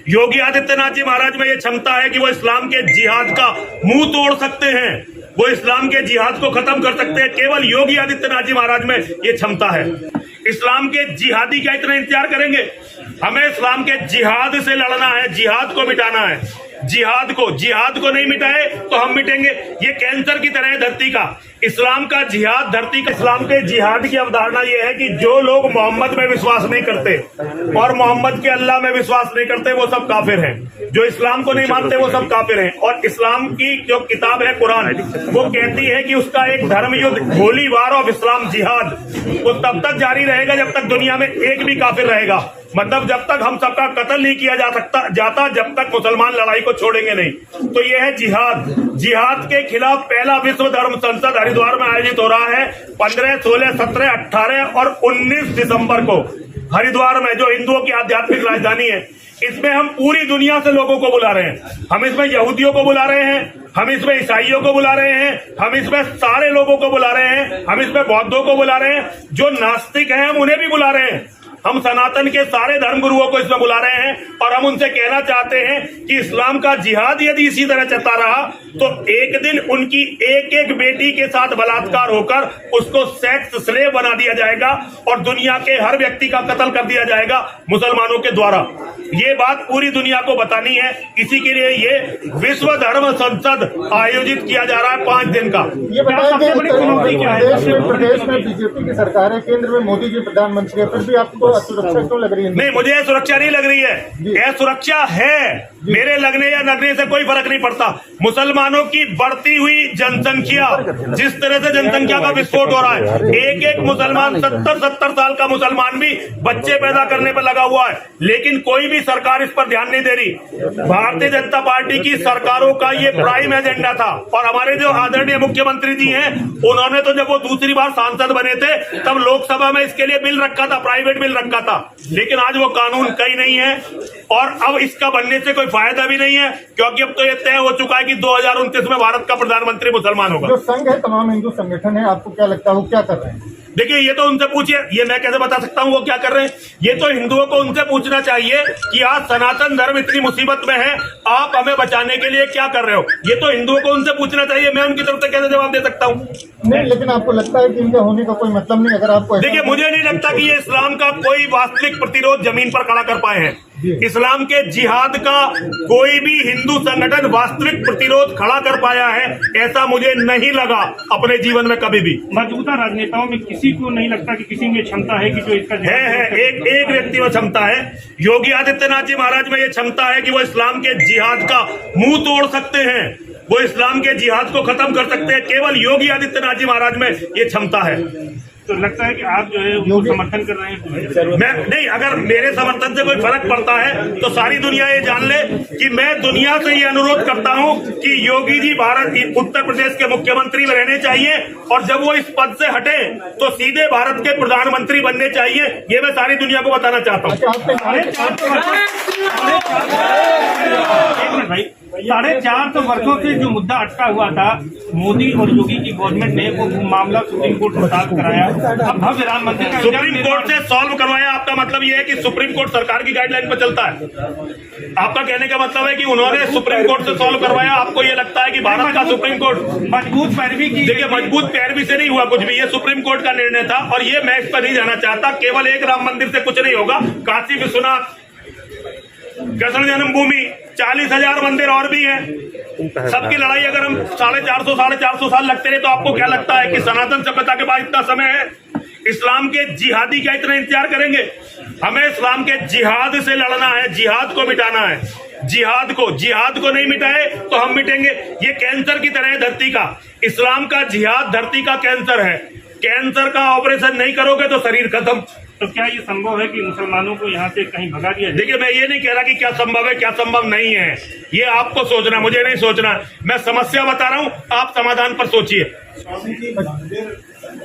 योगी आदित्यनाथ जी महाराज में ये क्षमता है कि वो इस्लाम के जिहाद का मुंह तोड़ सकते हैं, वो इस्लाम के जिहाद को खत्म कर सकते हैं। केवल योगी आदित्यनाथ जी महाराज में ये क्षमता है। इस्लाम के जिहादी क्या इतना इंतजार करेंगे? हमें इस्लाम के जिहाद से लड़ना है, जिहाद को मिटाना है। जिहाद को नहीं मिटाए तो हम मिटेंगे। ये कैंसर की तरह है धरती का। इस्लाम का जिहाद धरती का। इस्लाम के जिहाद की अवधारणा ये है कि जो लोग मोहम्मद में विश्वास नहीं करते और मोहम्मद के अल्लाह में विश्वास नहीं करते वो सब काफिर हैं। जो इस्लाम को नहीं मानते वो सब काफिर हैं। और इस्लाम की जो किताब है कुरान, वो कहती है कि उसका एक धर्म युद्ध, होली वार ऑफ इस्लाम जिहाद, वो तब तक जारी रहेगा जब तक दुनिया में एक भी काफिर रहेगा। मतलब जब तक हम सबका कत्ल नहीं किया जाता जब तक मुसलमान लड़ाई को छोड़ेंगे नहीं। तो ये है जिहाद। जिहाद के खिलाफ पहला विश्व धर्म संसद हरिद्वार में आयोजित हो रहा है 15, 16, 17, 18 और 19 दिसंबर को हरिद्वार में, जो हिंदुओं की आध्यात्मिक राजधानी है। इसमें हम पूरी दुनिया से लोगों को बुला रहे हैं। हम इसमें यहूदियों को बुला रहे हैं, हम इसमें ईसाइयों को बुला रहे हैं, हम इसमें सारे लोगों को बुला रहे हैं, हम इसमें बौद्धों को बुला रहे हैं, जो नास्तिक हैं हम उन्हें भी बुला रहे हैं। हम सनातन के सारे धर्मगुरुओं को इसमें बुला रहे हैं और हम उनसे कहना चाहते हैं कि इस्लाम का जिहाद यदि इसी तरह चलता रहा तो एक दिन उनकी एक एक बेटी के साथ बलात्कार होकर उसको सेक्स स्लेव बना दिया जाएगा और दुनिया के हर व्यक्ति का कत्ल कर दिया जाएगा मुसलमानों के द्वारा। ये बात पूरी दुनिया को बतानी है। इसी के लिए ये विश्व धर्म संसद आयोजित किया जा रहा है 5 दिन का। ये बताइए प्रदेश में बीजेपी की सरकार है, केंद्र में मोदी जी प्रधानमंत्री है, फिर भी आपको सुरक्षा क्यों लग रही है? नहीं, मुझे सुरक्षा नहीं लग रही है। यह सुरक्षा है। मेरे लगने या लगने से कोई फर्क नहीं पड़ता। मुसलमानों की बढ़ती हुई जनसंख्या, जिस तरह से जनसंख्या का विस्फोट हो रहा है, एक एक मुसलमान 70 साल का मुसलमान भी बच्चे पैदा करने पर लगा हुआ है, लेकिन कोई भी सरकार इस पर ध्यान नहीं दे रही। भारतीय जनता पार्टी की सरकारों का ये प्राइम एजेंडा था। और हमारे जो आदरणीय मुख्यमंत्री जी हैं, उन्होंने तो जब वो दूसरी बार सांसद बने थे तब लोकसभा में इसके लिए बिल रखा था, प्राइवेट बिल रखा था, लेकिन आज वो कानून कहीं नहीं है और अब इसका बनने से कोई फायदा भी नहीं है, क्योंकि अब तो ये तय हो चुका है कि 2029 में भारत का प्रधानमंत्री मुसलमान होगा। जो संघ है, तमाम हिंदू संगठन है, आपको क्या लगता है वो क्या कर रहे हैं? देखिए, ये तो उनसे पूछिए, ये मैं कैसे बता सकता हूँ वो क्या कर रहे हैं। ये तो हिंदुओं को उनसे पूछना चाहिए कि आज सनातन धर्म इतनी मुसीबत में है, आप हमें बचाने के लिए क्या कर रहे हो। ये तो हिंदुओं को उनसे पूछना चाहिए। मैं उनकी तरफ से कैसे जवाब दे सकता हूँ? नहीं, लेकिन आपको लगता है कि इनका होने का कोई मतलब नहीं? अगर आपको देखिए, मुझे नहीं लगता कि ये इस्लाम का कोई वास्तविक प्रतिरोध जमीन पर खड़ा कर पाए हैं। इस्लाम के जिहाद का कोई भी हिंदू संगठन वास्तविक प्रतिरोध खड़ा कर पाया है, ऐसा मुझे नहीं लगा अपने जीवन में कभी भी। मौजूदा राजनेताओं में किसी को नहीं लगता कि किसी में क्षमता है कि जो इसका है एक व्यक्ति में क्षमता है। योगी आदित्यनाथ जी महाराज में ये क्षमता है कि वो इस्लाम के जिहाद का मुंह तोड़ सकते हैं, वो इस्लाम के जिहाद को खत्म कर सकते हैं। केवल योगी आदित्यनाथ जी महाराज में ये क्षमता है। तो लगता है कि आप जो है उनको समर्थन कर रहे हैं? मैं नहीं, अगर मेरे समर्थन से कोई फर्क पड़ता है तो सारी दुनिया ये जान ले कि मैं दुनिया से ये अनुरोध करता हूं कि योगी जी उत्तर प्रदेश के मुख्यमंत्री में रहने चाहिए और जब वो इस पद से हटे तो सीधे भारत के प्रधानमंत्री बनने चाहिए। ये मैं सारी दुनिया को बताना चाहता हूँ। 450 वर्षों से जो मुद्दा अटका हुआ था, मोदी और योगी की गवर्नमेंट ने वो मामला सुप्रीम कोर्ट में सॉल्व कराया। अब भव्य राम मंदिर का सुप्रीम कोर्ट से सॉल्व करवाया, आपका मतलब ये है कि सुप्रीम कोर्ट सरकार की गाइडलाइन पर चलता है? आपका कहने का मतलब है कि उन्होंने सुप्रीम कोर्ट से सॉल्व करवाया। आपको ये लगता है कि भारत का सुप्रीम कोर्ट मजबूत पैरवी की? देखिए, मजबूत पैरवी से नहीं हुआ कुछ भी, ये सुप्रीम कोर्ट का निर्णय था और ये मैं इस पर नहीं जाना चाहता। केवल एक राम मंदिर से कुछ नहीं होगा। काशी विश्वनाथ, कृष्ण जन्मभूमि, 40,000 मंदिर और भी हैं। सबकी लड़ाई अगर हम 450 साल लगते रहे तो आपको क्या लगता है कि सनातन सभ्यता के पास इतना समय है? इस्लाम के जिहादी क्या इतना इंतजार करेंगे? हमें इस्लाम के जिहाद से लड़ना है, जिहाद को मिटाना है। जिहाद को नहीं मिटाए तो हम मिटेंगे। ये कैंसर की तरह है धरती का। इस्लाम का जिहाद धरती का कैंसर है। कैंसर का ऑपरेशन नहीं करोगे तो शरीर खत्म। तो क्या ये संभव है कि मुसलमानों को यहाँ से कहीं भगा दिया जाए? देखिए, मैं ये नहीं कह रहा कि क्या संभव है क्या संभव नहीं है, ये आपको सोचना, मुझे नहीं सोचना। मैं समस्या बता रहा हूँ, आप समाधान पर सोचिए।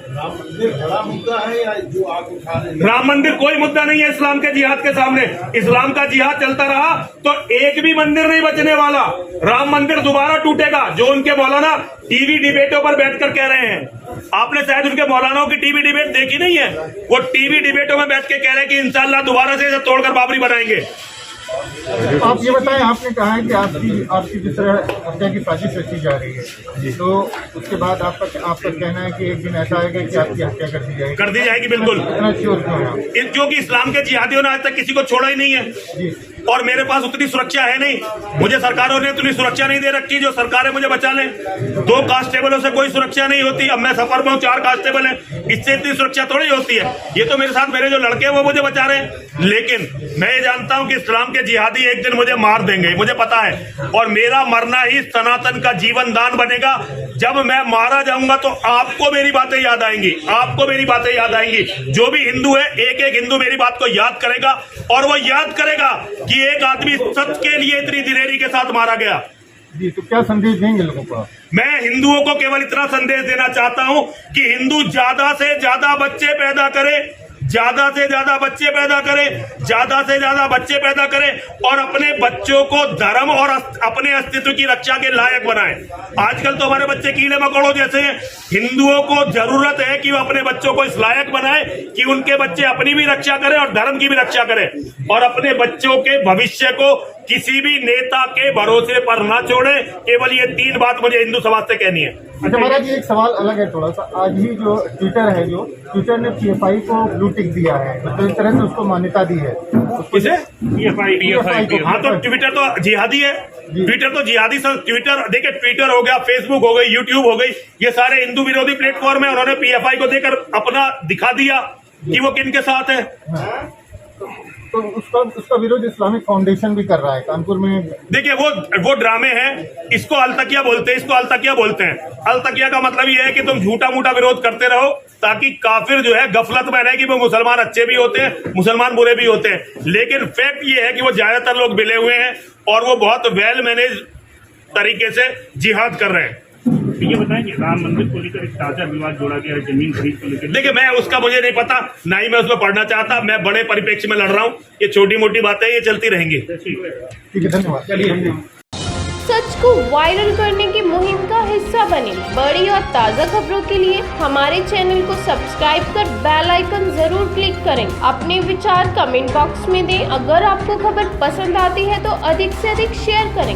राम मंदिर बड़ा मुद्दा है या जो आप उठा रहे हैं? राम मंदिर कोई मुद्दा नहीं है इस्लाम के जिहाद के सामने। इस्लाम का जिहाद चलता रहा तो एक भी मंदिर नहीं बचने वाला। राम मंदिर दोबारा टूटेगा। जो उनके मौलाना टीवी डिबेटों पर बैठकर कह रहे हैं, आपने शायद उनके मौलानाओं की टीवी डिबेट देखी नहीं है। वो टीवी डिबेटों में बैठ के कह रहे हैं कि इंशाल्लाह दोबारा से इसे तोड़कर बाबरी बनाएंगे। आप ये बताएं, आपने कहा है कि आपकी जिस तरह हत्या की साजिश रची जा रही है, तो उसके बाद आपका कहना है कि एक दिन ऐसा आएगा कि आपकी हत्या कर दी जाएगी। बिल्कुल। इतना श्योर क्यों है आप? क्योंकि इस्लाम के जिहादियों ने आज तक किसी को छोड़ा ही नहीं है जी। और मेरे पास उतनी सुरक्षा है नहीं। मुझे सरकारों ने उतनी सुरक्षा नहीं दे रखी जो सरकारें मुझे बचा लें। 2 कांस्टेबलों से कोई सुरक्षा नहीं होती। अब मैं सफर में हूं, 4 कांस्टेबल हैं, इससे इतनी सुरक्षा थोड़ी होती है। ये तो मेरे साथ मेरे जो लड़के हैं वो मुझे बचा रहे हैं। लेकिन मैं ये जानता हूं कि इस्लाम के जिहादी एक दिन मुझे मार देंगे, मुझे पता है। और मेरा मरना ही सनातन का जीवन दान बनेगा। जब मैं मारा जाऊंगा तो आपको मेरी बातें याद आएंगी, आपको मेरी बातें याद आएंगी। जो भी हिंदू है, एक एक हिंदू मेरी बात को याद करेगा और वो याद करेगा कि एक आदमी सच के लिए इतनी दिलेरी के साथ मारा गया। जी, तो क्या संदेश देंगे लोगों को? मैं हिंदुओं को केवल इतना संदेश देना चाहता हूं कि हिंदू ज्यादा से ज्यादा बच्चे पैदा करे, ज्यादा से ज्यादा बच्चे पैदा करें, ज्यादा से ज्यादा बच्चे पैदा करें और अपने बच्चों को धर्म और अपने अस्तित्व की रक्षा के लायक बनाएं। आजकल तो हमारे बच्चे कीड़े मकोड़ों जैसे हैं। हिंदुओं को जरूरत है कि वो अपने बच्चों को इस लायक बनाएं कि उनके बच्चे अपनी भी रक्षा करें और धर्म की भी रक्षा करें और अपने बच्चों के भविष्य को किसी भी नेता के भरोसे पर ना छोड़े। केवल ये 3 बात मुझे हिंदू समाज से कहनी है। अच्छा महाराज जी, एक सवाल अलग है थोड़ा सा। आज ही जो ट्विटर ने PFI को ब्लू टिक दिया है, तो एक तरह से उसको मान्यता दी है। किसे? PFI। हाँ, तो ट्विटर तो जिहादी है। ट्विटर तो जिहादी ट्विटर देखिए, ट्विटर हो गया, फेसबुक हो गई, यूट्यूब हो गई, ये सारे हिंदू विरोधी प्लेटफॉर्म है। उन्होंने PFI को देकर अपना दिखा दिया कि वो किन के साथ है। तो उसका विरोध इस्लामिक फाउंडेशन भी कर रहा है कानपुर में। देखिए, वो ड्रामे हैं। इसको अलतकिया बोलते हैं, इसको अलतकिया बोलते हैं। अलतकिया का मतलब ये है कि तुम झूठा मूठा विरोध करते रहो ताकि काफिर जो है गफलत में रहे कि वो मुसलमान अच्छे भी होते हैं, मुसलमान बुरे भी होते हैं। लेकिन फैक्ट ये है कि वो ज्यादातर लोग मिले हुए हैं और वो बहुत वेल मैनेज तरीके से जिहाद कर रहे हैं। ये बताएं कि राम मंदिर को लेकर एक ताजा विवाद जोड़ा गया है, जमीन खरीद को लेकर। देखिए, मैं उसका मुझे नहीं पता, ना ही मैं उसमें पढ़ना चाहता। मैं बड़े परिप्रेक्ष्य में लड़ रहा हूँ। ये छोटी मोटी बातें ये चलती रहेंगी। ठीक है, धन्यवाद। चलिए, सच को वायरल करने की मुहिम का हिस्सा बने। बड़ी और ताज़ा खबरों के लिए हमारे चैनल को सब्सक्राइब कर बेल आइकन जरूर क्लिक करें। अपने विचार कमेंट बॉक्स में दें। अगर आपको खबर पसंद आती है तो अधिक से अधिक शेयर करें।